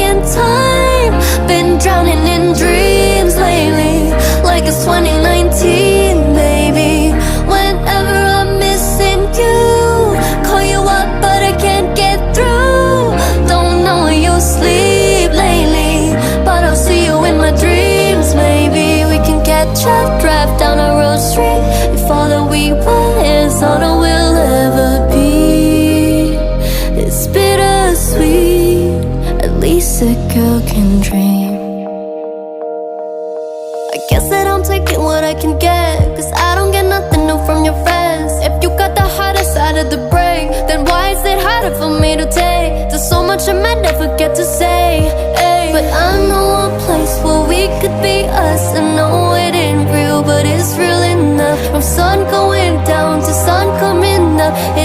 in time. Been drowning in dreams lately, like it's 2019, baby. Whenever I'm missing you, call you up but I can't get through. Don't know where you sleep lately, but I'll see you in my dreams, maybe. We can catch up, drive down a road street. If all that we want is all that we'll ever be, it's bittersweet, at least a girl can dream. I guess that I'm taking what I can get, cause I don't get nothing new from your friends. If you got the hardest side of the break, then why is it harder for me to take? There's so much I might never get to say, ay. But I know a place where we could be us. And know it ain't real, but it's real enough. From sun going down to sun coming up,